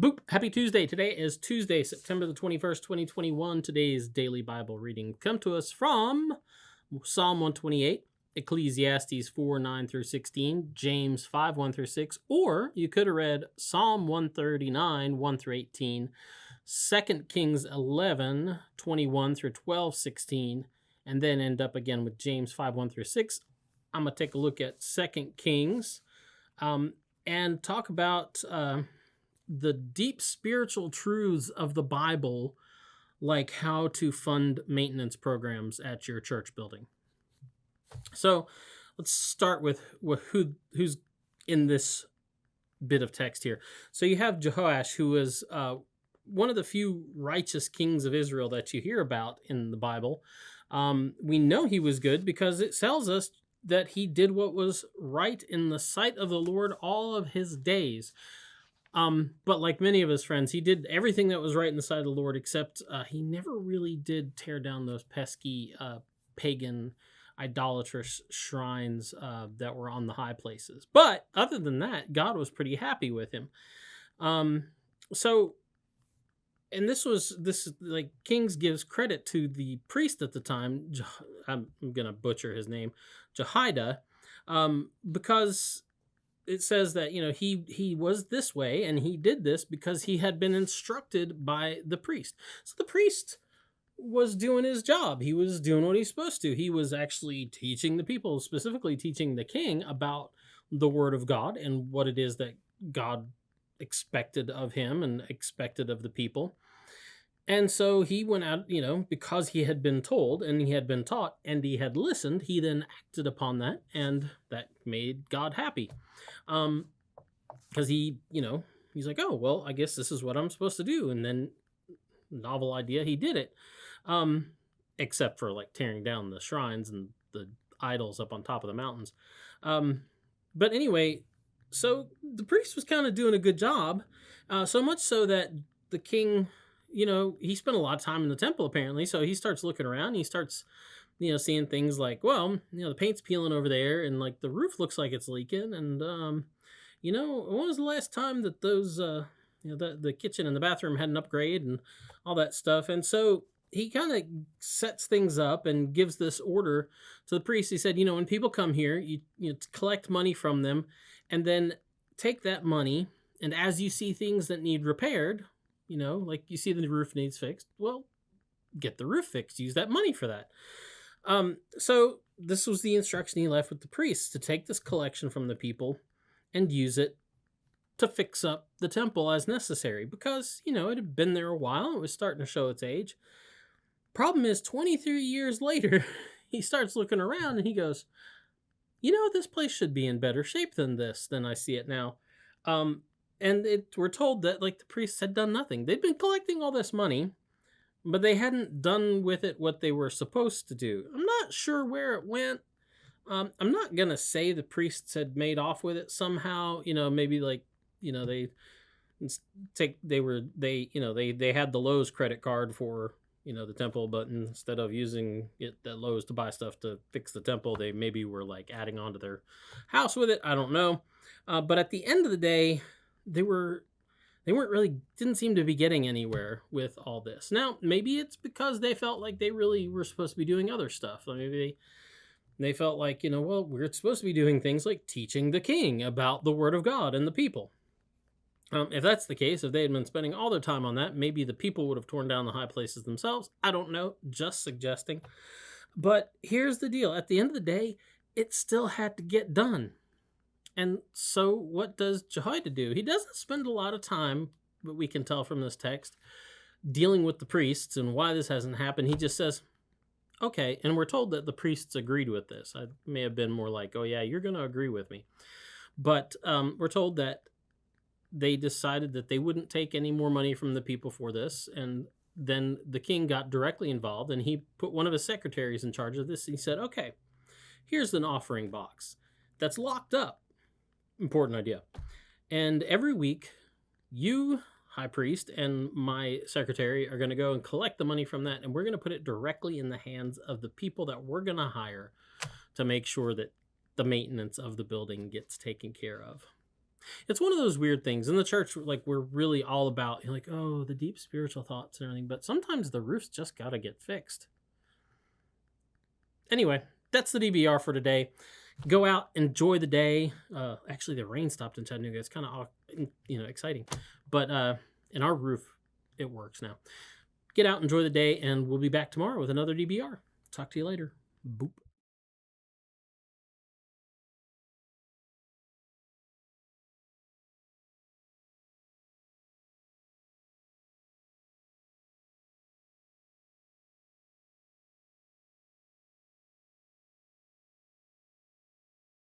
Boop! Happy Tuesday. Today is Tuesday, September the 21st, 2021. Today's daily Bible reading come to us from Psalm 128, Ecclesiastes 4, 9 through 16, James 5, 1 through 6, or you could have read Psalm 139, 1 through 18, 2 Kings 11, 21 through 12, 16, and then end up again with James 5, 1 through 6. I'm going to take a look at 2 Kings and talk about the deep spiritual truths of the Bible, like how to fund maintenance programs at your church building. So let's start with who's in this bit of text here. So you have Jehoash, who was one of the few righteous kings of Israel that you hear about in the Bible. We know he was good because it tells us that he did what was right in the sight of the Lord all of his days. But like many of his friends, he did everything that was right in the sight of the Lord, except he never really did tear down those pesky pagan idolatrous shrines that were on the high places. But other than that, God was pretty happy with him. So, and this like Kings gives credit to the priest at the time. I'm gonna butcher his name, Jehoiada, because it says that he was this way and he did this because he had been instructed by the priest. So the priest was doing his job. He was doing what he's supposed to. He was actually teaching the people, specifically teaching the king about the word of God and what it is that God expected of him and expected of the people. And so he went out, because he had been told and he had been taught and he had listened, he then acted upon that, and that made God happy. Because he's like, oh, well, I guess this is what I'm supposed to do. And then, novel idea, he did it. Except for like tearing down the shrines and the idols up on top of the mountains. But anyway, so the priest was kind of doing a good job, so much so that the king, he spent a lot of time in the temple apparently. So he starts looking around. He starts, seeing things like, well, the paint's peeling over there, and like the roof looks like it's leaking, and when was the last time that those, the kitchen and the bathroom had an upgrade and all that stuff? And so he kind of sets things up and gives this order to the priest. He said, when people come here, you collect money from them, and then take that money, and as you see things that need repaired, like you see the roof needs fixed, well, get the roof fixed. Use that money for that. So this was the instruction he left with the priests, to take this collection from the people and use it to fix up the temple as necessary, because, it had been there a while. It was starting to show its age. Problem is, 23 years later, he starts looking around and he goes, this place should be in better shape than I see it now. And we're told that like the priests had done nothing. They'd been collecting all this money, but they hadn't done with it what they were supposed to do. I'm not sure where it went. I'm not gonna say the priests had made off with it somehow. Maybe like they had the Lowe's credit card for the temple, but instead of using it at Lowe's to buy stuff to fix the temple, they maybe were like adding on to their house with it. I don't know. But at the end of the day, didn't seem to be getting anywhere with all this. Now, maybe it's because they felt like they really were supposed to be doing other stuff. Maybe they felt like, well, we're supposed to be doing things like teaching the king about the word of God and the people. If that's the case, if they had been spending all their time on that, maybe the people would have torn down the high places themselves. I don't know, just suggesting. But here's the deal. At the end of the day, it still had to get done. And so what does Jehoiada do? He doesn't spend a lot of time, but we can tell from this text, dealing with the priests and why this hasn't happened. He just says, okay. And we're told that the priests agreed with this. I may have been more like, oh yeah, you're going to agree with me. But we're told that they decided that they wouldn't take any more money from the people for this. And then the king got directly involved, and he put one of his secretaries in charge of this. He said, okay, here's an offering box that's locked up. Important idea. And every week, you, high priest, and my secretary are going to go and collect the money from that, and we're going to put it directly in the hands of the people that we're going to hire to make sure that the maintenance of the building gets taken care of. It's one of those weird things in the church. Like, we're really all about, like, oh, the deep spiritual thoughts and everything, but sometimes the roof's just got to get fixed. Anyway, that's the DBR for today. Go out, enjoy the day. Actually, the rain stopped in Chattanooga. It's kind of, exciting, but in our roof, it works now. Get out, enjoy the day, and we'll be back tomorrow with another DBR. Talk to you later. Boop.